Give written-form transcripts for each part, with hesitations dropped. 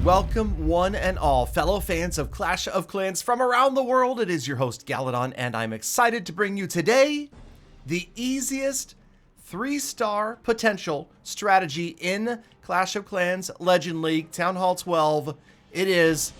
Welcome one and all fellow fans of Clash of Clans from around the world. It is your host Galadon, and I'm excited to bring you today the easiest 3-star potential strategy in Clash of Clans Legend League Town Hall 12. It is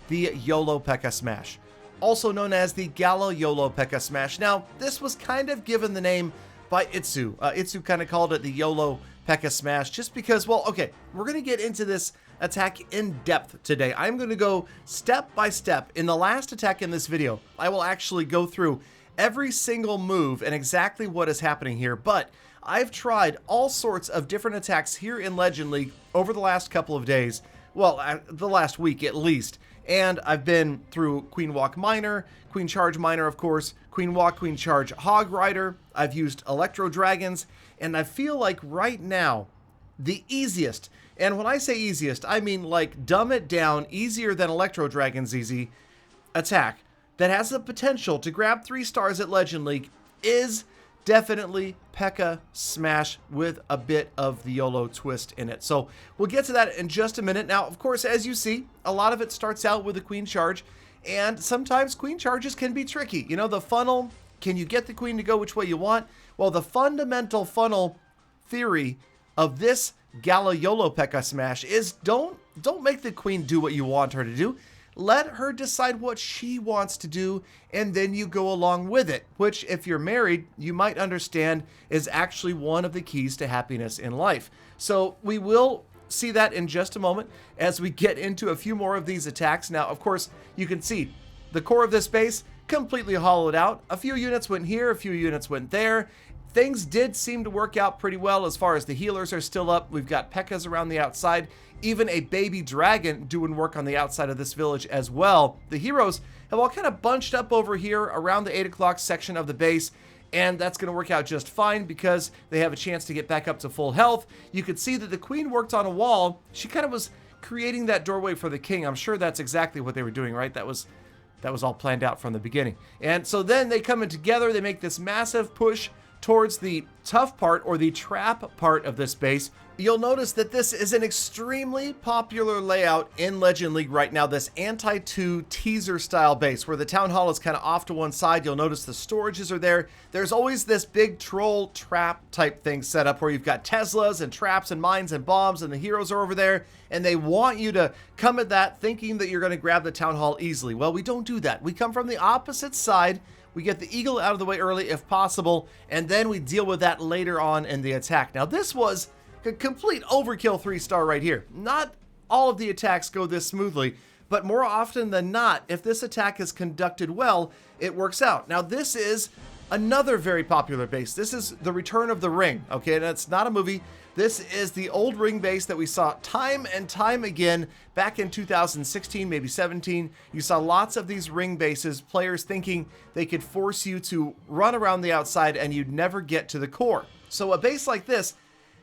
the YOLO P.E.K.K.A. Smash, also known as the Gala YOLO P.E.K.K.A. Smash. Now, this was kind of given the name by Itsu. Itsu kind of called it the YOLO P.E.K.K.A. Smash just because, well, okay, we're going to get into this attack in depth today. I'm going to go step by step. In the last attack in this video, I will actually go through every single move and exactly what is happening here, but I've tried all sorts of different attacks here in Legend League over the last couple of days, well, the last week at least, and I've been through Queen Walk Miner, Queen Charge Miner, of course, Queen Walk, Queen Charge Hog Rider, I've used Electro Dragons, and I feel like right now, the easiest, and when I say easiest, I mean like dumb it down, easier than Electro Dragon's easy attack that has the potential to grab 3 stars at Legend League is definitely P.E.K.K.A. Smash with a bit of the YOLO twist in it. So we'll get to that in just a minute. Now, of course, as you see, a lot of it starts out with a Queen Charge, and sometimes Queen Charges can be tricky. You know, the funnel, can you get the Queen to go which way you want? Well, the fundamental funnel theory of this Gala YOLO P.E.K.K.A. Smash is don't make the Queen do what you want her to do. Let her decide what she wants to do, and then you go along with it, which, if you're married, you might understand is actually one of the keys to happiness in life. So we will see that in just a moment as we get into a few more of these attacks. Now, of course, you can see the core of this base completely hollowed out. A few units went here, a few units went there. Things did seem to work out pretty well as far as the healers are still up. We've got P.E.K.K.A.s around the outside. Even a baby dragon doing work on the outside of this village as well. The heroes have all kind of bunched up over here around the 8 o'clock section of the base, and that's going to work out just fine because they have a chance to get back up to full health. You could see that the Queen worked on a wall. She kind of was creating that doorway for the king. I'm sure that's exactly what they were doing, right? That was all planned out from the beginning. And so then they come in together. They make this massive push towards the tough part, or the trap part of this base. You'll notice that this is an extremely popular layout in Legend League right now, this anti-2 teaser style base where the town hall is kind of off to one side. You'll notice the storages are there. There's always this big troll trap type thing set up where you've got Teslas and traps and mines and bombs, and the heroes are over there, and they want you to come at that thinking that you're going to grab the town hall easily. Well, we don't do that. We come from the opposite side. We get the eagle out of the way early if possible, and then we deal with that later on in the attack. Now, this was a complete overkill 3-star right here. Not all of the attacks go this smoothly, but more often than not, if this attack is conducted well, it works out. Now, this is another very popular base. This is the Return of the Ring, okay? That's not a movie. This is the old ring base that we saw time and time again back in 2016, maybe 17. You saw lots of these ring bases, players thinking they could force you to run around the outside and you'd never get to the core. So a base like this,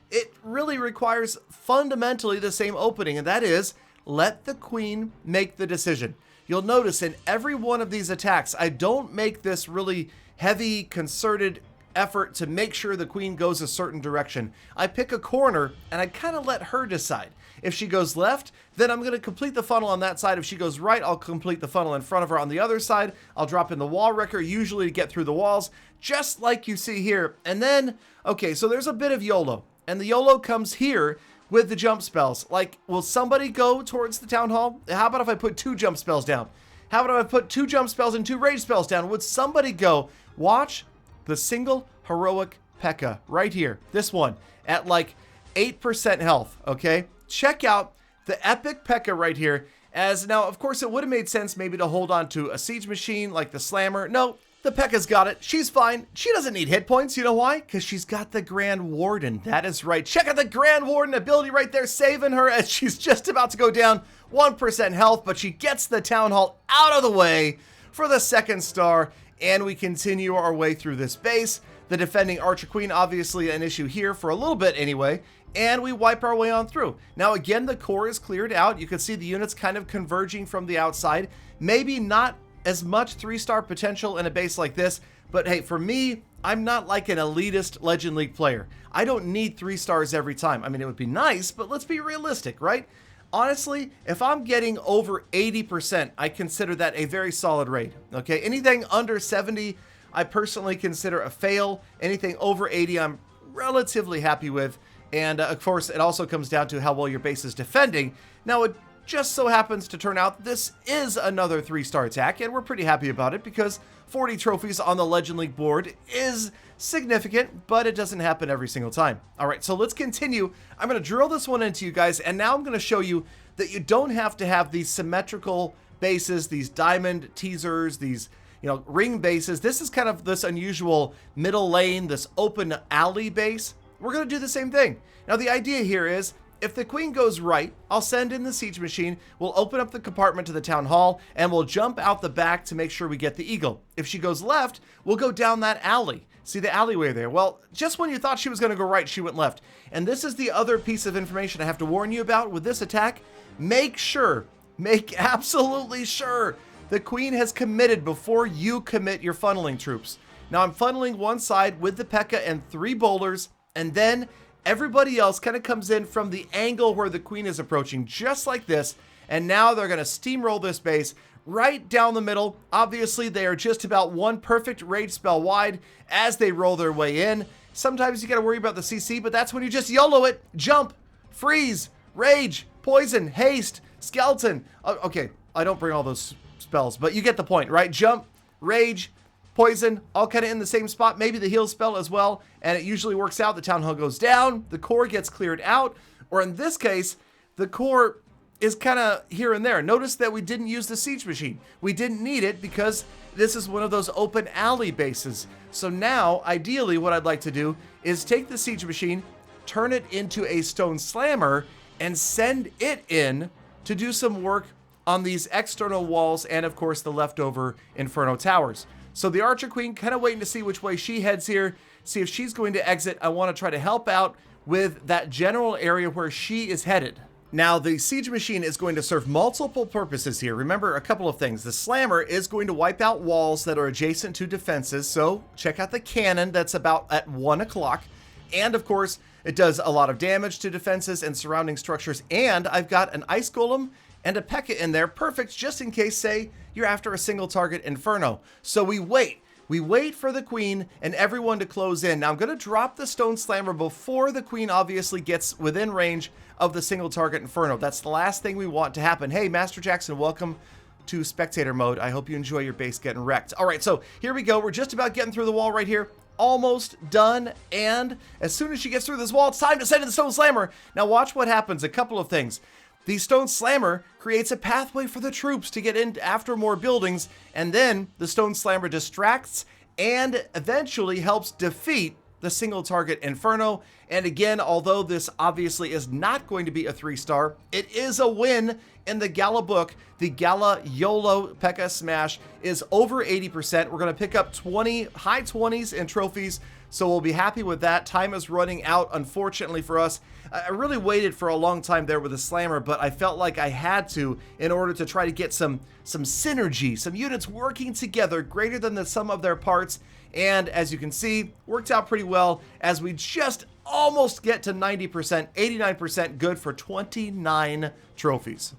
it really requires fundamentally the same opening, and that is let the Queen make the decision. You'll notice in every one of these attacks, I don't make this really heavy, concerted effort to make sure the Queen goes a certain direction. I pick a corner and I kind of let her decide. If she goes left, then I'm going to complete the funnel on that side. If she goes right, I'll complete the funnel in front of her on the other side. I'll drop in the wall wrecker, usually to get through the walls, just like you see here. And then, okay, so there's a bit of YOLO, and the YOLO comes here with the jump spells. Like, will somebody go towards the town hall? How about if I put 2 jump spells down? How about if I put 2 jump spells and 2 rage spells down? Would somebody go? Watch the single heroic P.E.K.K.A. right here. This one at like 8% health, okay? Check out the epic P.E.K.K.A. right here. As now, of course, it would have made sense maybe to hold on to a siege machine like the Slammer. No, the P.E.K.K.A.'s got it. She's fine. She doesn't need hit points. You know why? Because she's got the Grand Warden. That is right. Check out the Grand Warden ability right there, saving her as she's just about to go down 1% health, but she gets the town hall out of the way for the 2nd star. And we continue our way through this base. The defending Archer Queen, obviously an issue here for a little bit anyway, and we wipe our way on through. Now again, the core is cleared out. You can see the units kind of converging from the outside. Maybe not as much 3-star potential in a base like this, but hey, for me, I'm not like an elitist Legend League player. I don't need 3 stars every time. I mean, it would be nice, but let's be realistic, right? Honestly, if I'm getting over 80%, I consider that a very solid raid. Okay, anything under 70, I personally consider a fail. Anything over 80, I'm relatively happy with. And of course, it also comes down to how well your base is defending. Now, it just so happens to turn out this is another 3-star attack, and we're pretty happy about it because 40 trophies on the Legend League board is significant, but it doesn't happen every single time. All right, so let's continue. I'm going to drill this one into you guys, and now I'm going to show you that you don't have to have these symmetrical bases, these diamond teasers, these ring bases. This is kind of this unusual middle lane, this open alley base. We're going to do the same thing. Now, the idea here is if the queen goes right, I'll send in the siege machine, we'll open up the compartment to the town hall, and we'll jump out the back to make sure we get the eagle. If she goes left, we'll go down that alley. See the alleyway there? Well, just when you thought she was going to go right, she went left. And this is the other piece of information I have to warn you about with this attack. Make absolutely sure the queen has committed before you commit your funneling troops. Now, I'm funneling one side with the P.E.K.K.A. and 3 bowlers, and then everybody else kind of comes in from the angle where the queen is approaching, just like this. And now they're going to steamroll this base right down the middle. Obviously, they are just about one perfect rage spell wide as they roll their way in. Sometimes you got to worry about the CC, but that's when you just YOLO it. Jump, freeze, rage, poison, haste, skeleton. Okay, I don't bring all those spells, but you get the point, right? Jump, rage, poison, all kind of in the same spot, maybe the heal spell as well, and it usually works out. The town hall goes down, the core gets cleared out, or in this case, the core is kind of here and there. Notice that we didn't use the siege machine. We didn't need it because this is one of those open alley bases. So now, ideally, what I'd like to do is take the siege machine, turn it into a stone slammer, and send it in to do some work on these external walls and, of course, the leftover Inferno towers. So the Archer Queen kind of waiting to see which way she heads here, see if she's going to exit. I want to try to help out with that general area where she is headed. Now, the Siege Machine is going to serve multiple purposes here. Remember a couple of things. The Slammer is going to wipe out walls that are adjacent to defenses, so check out the cannon that's about at 1 o'clock. And, of course, it does a lot of damage to defenses and surrounding structures. And I've got an Ice Golem and a P.E.K.K.A. in there, perfect just in case, say, you're after a single target Inferno. So we wait for the queen and everyone to close in. Now I'm going to drop the Stone Slammer before the queen obviously gets within range of the single target Inferno. That's the last thing we want to happen. Hey, Master Jackson, welcome to spectator mode. I hope you enjoy your base getting wrecked. All right, so here we go. We're just about getting through the wall right here. Almost done, and as soon as she gets through this wall, it's time to send in the Stone Slammer. Now watch what happens. A couple of things. The Stone Slammer creates a pathway for the troops to get in after more buildings, and then the Stone Slammer distracts and eventually helps defeat the single target Inferno. And again, although this obviously is not going to be a 3-star, it is a win in the Gala book. The Gala YOLO P.E.K.K.A. Smash is over 80%. We're going to pick up high 20s in trophies, so we'll be happy with that. Time is running out, unfortunately for us. I really waited for a long time there with the Slammer, but I felt like I had to in order to try to get some synergy, some units working together greater than the sum of their parts. And as you can see, worked out pretty well as we just almost get to 90%, 89% good for 29 trophies.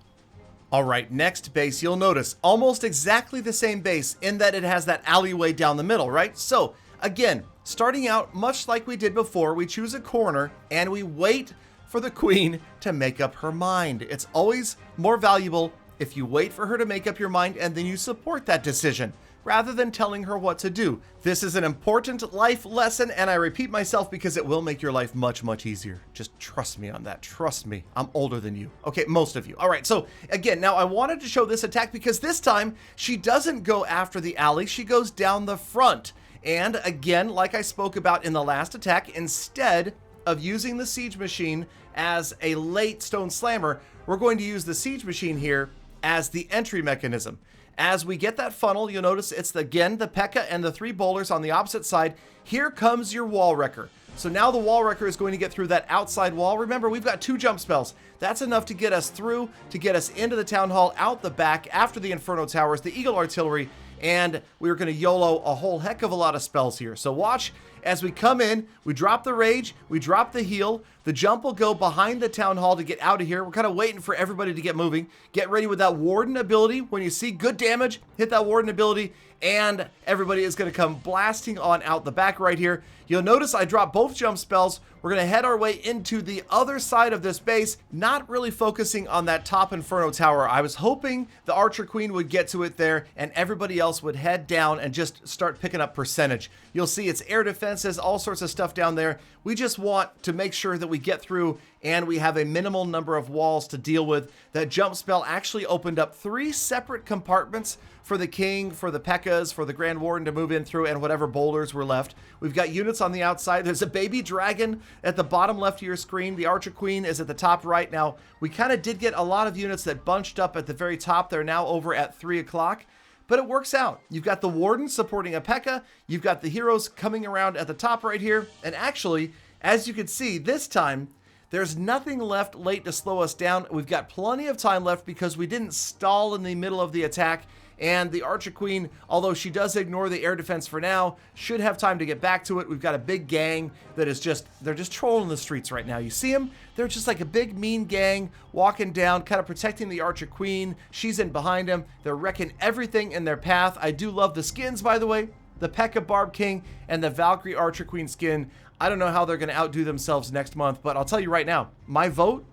All right, next base, you'll notice almost exactly the same base in that it has that alleyway down the middle, right? So again, starting out much like we did before, we choose a corner and we wait for the queen to make up her mind. It's always more valuable if you wait for her to make up your mind and then you support that decision rather than telling her what to do. This is an important life lesson, and I repeat myself because it will make your life much, much easier. Just trust me on that. Trust me. I'm older than you. Okay, most of you. All right, so again, now I wanted to show this attack because this time she doesn't go after the alley. She goes down the front. And again, like I spoke about in the last attack, instead of using the Siege Machine as a late Stone Slammer, we're going to use the Siege Machine here as the entry mechanism. As we get that funnel, you'll notice it's again the P.E.K.K.A. and the 3 bowlers on the opposite side. Here comes your Wall Wrecker. So now the Wall Wrecker is going to get through that outside wall. Remember, we've got 2 jump spells. That's enough to get us through, to get us into the Town Hall, out the back, after the Inferno Towers, the Eagle Artillery, and we're going to YOLO a whole heck of a lot of spells here. So watch As we come in, we drop the rage, we drop the heal. The jump will go behind the town hall to get out of here. We're kind of waiting for everybody to get moving. Get ready with that warden ability. When you see good damage, hit that warden ability, and everybody is going to come blasting on out the back right here. You'll notice I dropped both jump spells. We're going to head our way into the other side of this base, not really focusing on that top Inferno tower. I was hoping the Archer Queen would get to it there and everybody else would head down and just start picking up percentage. You'll see it's air defenses, all sorts of stuff down there. We just want to make sure that we get through and we have a minimal number of walls to deal with. That jump spell actually opened up 3 separate compartments for the King, for the P.E.K.K.A.s, for the Grand Warden to move in through, and whatever boulders were left. We've got units on the outside. There's a baby dragon at the bottom left of your screen. The Archer Queen is at the top right. Now, we kind of did get a lot of units that bunched up at the very top. They're now over at 3 o'clock. But it works out. You've got the Warden supporting a P.E.K.K.A. You've got the heroes coming around at the top right here. And actually, as you can see, this time, there's nothing left late to slow us down. We've got plenty of time left because we didn't stall in the middle of the attack. And the Archer Queen, although she does ignore the air defense for now, should have time to get back to it. We've got a big gang that is they're just trolling the streets right now. You see them? They're just like a big mean gang walking down, kind of protecting the Archer Queen. She's in behind them. They're wrecking everything in their path. I do love the skins, by the way. The P.E.K.K.A. Barb King and the Valkyrie Archer Queen skin. I don't know how they're going to outdo themselves next month, but I'll tell you right now, my vote,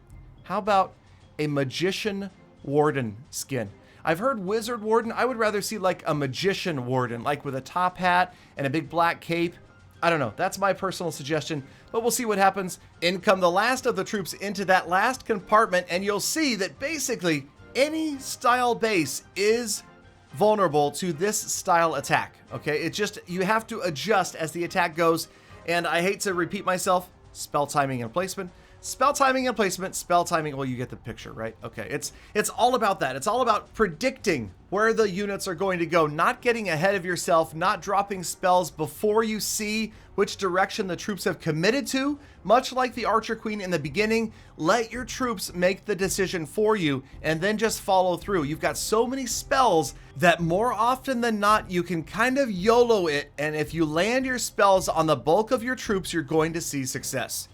how about a Magician Warden skin? I've heard Wizard Warden. I would rather see like a Magician Warden, like with a top hat and a big black cape. I don't know. That's my personal suggestion, but we'll see what happens. In come the last of the troops into that last compartment, and you'll see that basically any style base is vulnerable to this style attack. Okay, it just, you have to adjust as the attack goes. And I hate to repeat myself, spell timing and placement. Spell timing and placement, spell timing, well, you get the picture, right? Okay, it's all about that. It's all about predicting where the units are going to go, not getting ahead of yourself, not dropping spells before you see which direction the troops have committed to. Much like the Archer Queen in the beginning, let your troops make the decision for you and then just follow through. You've got so many spells that more often than not, you can kind of YOLO it, and if you land your spells on the bulk of your troops, you're going to see success.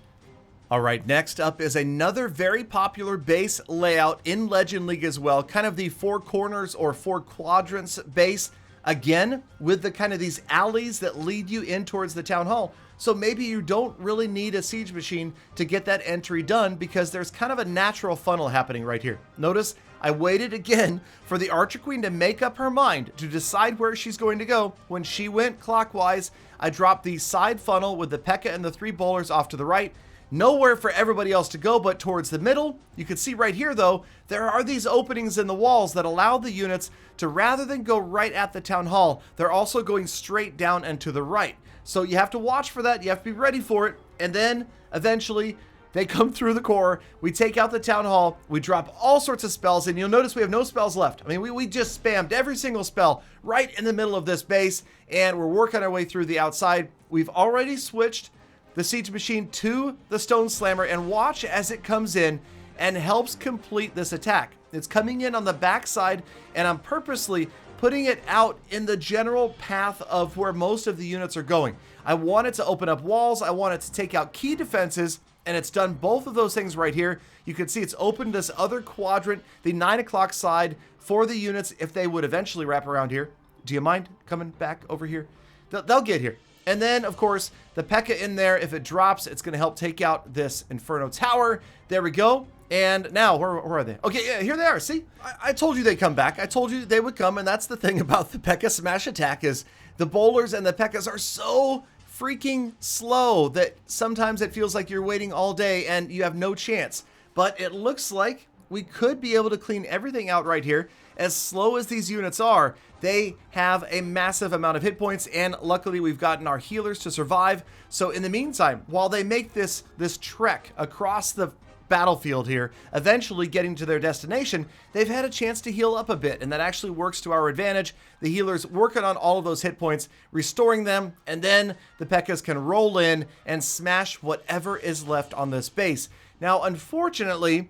All right, next up is another very popular base layout in Legend League as well, kind of the 4 corners or 4 quadrants base, again, with the kind of these alleys that lead you in towards the town hall. So maybe you don't really need a siege machine to get that entry done because there's kind of a natural funnel happening right here. Notice I waited again for the Archer Queen to make up her mind to decide where she's going to go. When she went clockwise, I dropped the side funnel with the P.E.K.K.A. and the 3 bowlers off to the right. Nowhere for everybody else to go but towards the middle. You can see right here though, there are these openings in the walls that allow the units to, rather than go right at the town hall, they're also going straight down and to the right. So you have to watch for that, you have to be ready for it, and then eventually they come through the core, we take out the town hall, we drop all sorts of spells, and you'll notice we have no spells left. I mean, we just spammed every single spell right in the middle of this base, and we're working our way through the outside. We've already switched the siege machine to the stone slammer, and watch as it comes in and helps complete this attack. It's coming in on the backside, and I'm purposely putting it out in the general path of where most of the units are going. I want it to open up walls, I want it to take out key defenses, and it's done both of those things right here. You can see it's opened this other quadrant, the 9 o'clock side, for the units if they would eventually wrap around here. Do you mind coming back over here? They'll get here. And then, of course, the P.E.K.K.A. in there, if it drops, it's going to help take out this Inferno Tower. There we go. And now, where are they? Okay, yeah, here they are. See? I told you they'd come back. I told you they would come, and that's the thing about the P.E.K.K.A. Smash Attack is the bowlers and the P.E.K.K.A.s are so freaking slow that sometimes it feels like you're waiting all day and you have no chance. But it looks like we could be able to clean everything out right here. As slow as these units are, they have a massive amount of hit points, and luckily we've gotten our healers to survive. So in the meantime, while they make this trek across the battlefield here, eventually getting to their destination, they've had a chance to heal up a bit, and that actually works to our advantage. The healers working on all of those hit points, restoring them, and then the P.E.K.K.A.s can roll in and smash whatever is left on this base. Now, unfortunately,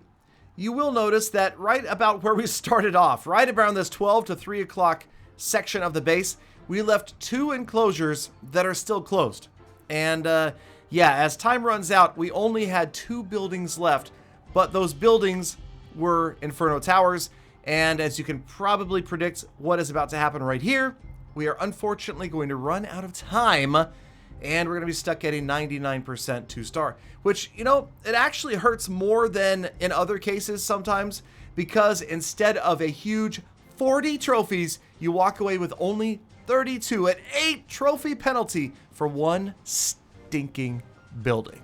you will notice that right about where we started off, right around this 12 to 3 o'clock section of the base, we left 2 enclosures that are still closed. And yeah, as time runs out, we only had 2 buildings left, but those buildings were Inferno Towers. And as you can probably predict what is about to happen right here, we are unfortunately going to run out of time, and we're going to be stuck at a 99% 2-star, which, you know, it actually hurts more than in other cases sometimes, because instead of a huge 40 trophies, you walk away with only 32, an 8 trophy penalty for one stinking building.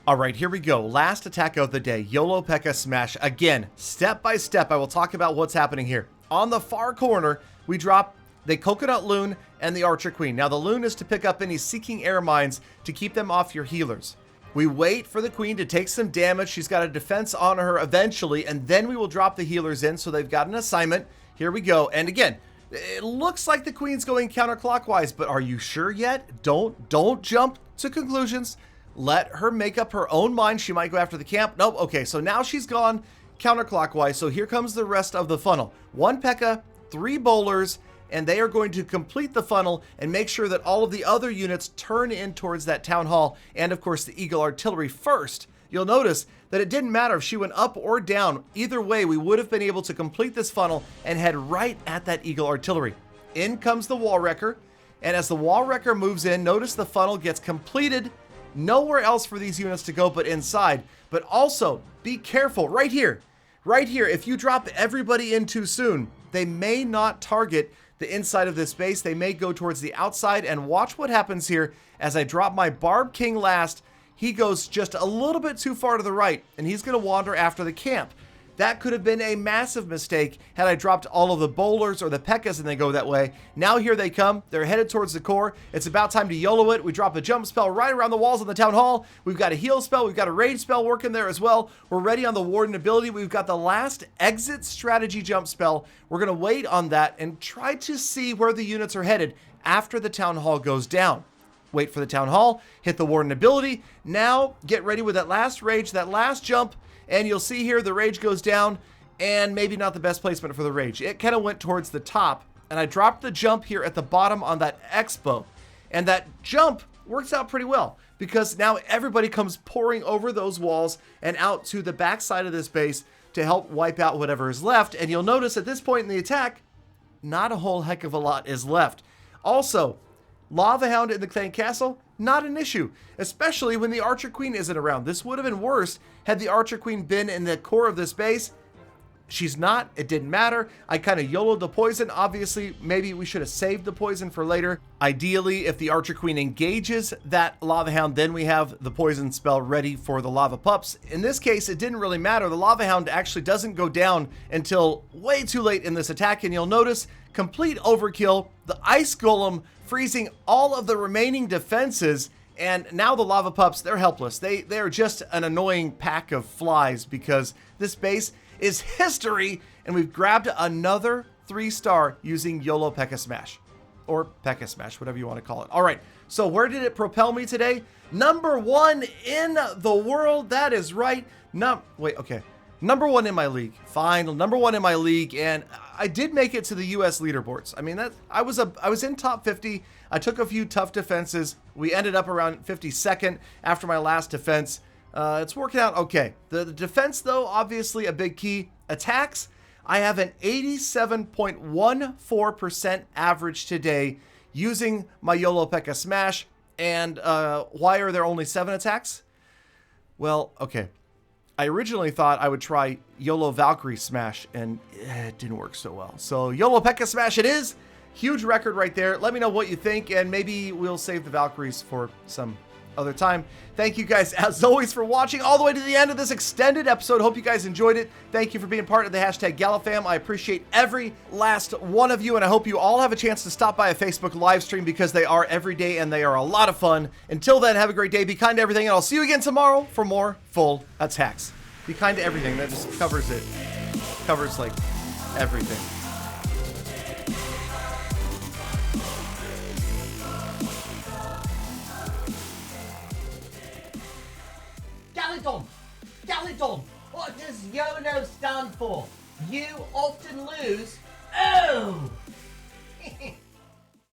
All right, here we go. Last attack of the day, YOLO P.E.K.K.A. Smash. Again, step by step, I will talk about what's happening here. On the far corner, we drop the Coconut Loon and the Archer Queen. Now, the Loon is to pick up any Seeking Air Mines to keep them off your healers. We wait for the Queen to take some damage. She's got a defense on her eventually, and then we will drop the healers in, so they've got an assignment. Here we go. And again, it looks like the Queen's going counterclockwise, but are you sure yet? Don't jump to conclusions. Let her make up her own mind. She might go after the camp. Nope. Okay, so now she's gone counterclockwise. So here comes the rest of the funnel. 1 P.E.K.K.A., 3 bowlers, and they are going to complete the funnel and make sure that all of the other units turn in towards that town hall, and of course the Eagle Artillery first. You'll notice that it didn't matter if she went up or down. Either way, we would have been able to complete this funnel and head right at that Eagle Artillery. In comes the Wall Wrecker, and as the Wall Wrecker moves in, notice the funnel gets completed. Nowhere else for these units to go but inside. But also, be careful right here. Right here, if you drop everybody in too soon, they may not target the inside of this base. They may go towards the outside, and watch what happens here as I drop my Barb King last. He goes just a little bit too far to the right, and he's going to wander after the camp. That could have been a massive mistake had I dropped all of the bowlers or the P.E.K.K.A.s and they go that way. Now here they come. They're headed towards the core. It's about time to YOLO it. We drop a jump spell right around the walls of the town hall. We've got a heal spell. We've got a rage spell working there as well. We're ready on the warden ability. We've got the last exit strategy jump spell. We're going to wait on that and try to see where the units are headed after the town hall goes down. Wait for the town hall, hit the warden ability. Now get ready with that last rage, that last jump. And you'll see here the rage goes down, and maybe not the best placement for the rage. It kind of went towards the top, and I dropped the jump here at the bottom on that expo. And that jump works out pretty well, because now everybody comes pouring over those walls and out to the back side of this base to help wipe out whatever is left. And you'll notice at this point in the attack, not a whole heck of a lot is left. Also, Lava Hound in the Clan Castle, not an issue, especially when the Archer Queen isn't around. This would have been worse had the Archer Queen been in the core of this base. She's not. It didn't matter. I kind of YOLO'd the poison. Obviously, maybe we should have saved the poison for later. Ideally, if the Archer Queen engages that Lava Hound, then we have the poison spell ready for the Lava Pups. In this case, it didn't really matter. The Lava Hound actually doesn't go down until way too late in this attack, and you'll notice complete overkill. The Ice Golem freezing all of the remaining defenses, and now the Lava Pups, they're helpless. They are just an annoying pack of flies, because this base is history, and we've grabbed another 3-star using YOLO P.E.K.K.A. Smash, or P.E.K.K.A. Smash, whatever you want to call it. All right, so where did it propel me today? Number 1 in the world. That is right. Number 1 in my league. Fine, number 1 in my league, and I did make it to the U.S. leaderboards. I mean, I was in top 50. I took a few tough defenses. We ended up around 52nd after my last defense. It's working out okay. The defense, though, obviously a big key. Attacks, I have an 87.14% average today using my YOLO P.E.K.K.A. Smash. And why are there only 7 attacks? Well, okay. I originally thought I would try YOLO Valkyrie Smash, and it didn't work so well. So YOLO P.E.K.K.A. Smash it is. Huge record right there. Let me know what you think, and maybe we'll save the Valkyries for some other time. Thank you guys, as always, for watching all the way to the end of this extended episode. Hope you guys enjoyed it. Thank you for being part of the hashtag GalaFam. I appreciate every last one of you, and I hope you all have a chance to stop by a Facebook live stream, because they are every day and they are a lot of fun. Until then, have a great day. Be kind to everything, and I'll see you again tomorrow for more full attacks. Be kind to everything. That just covers it. Covers, like, everything. Galadon, what does YOLO stand for? You often lose. Oh!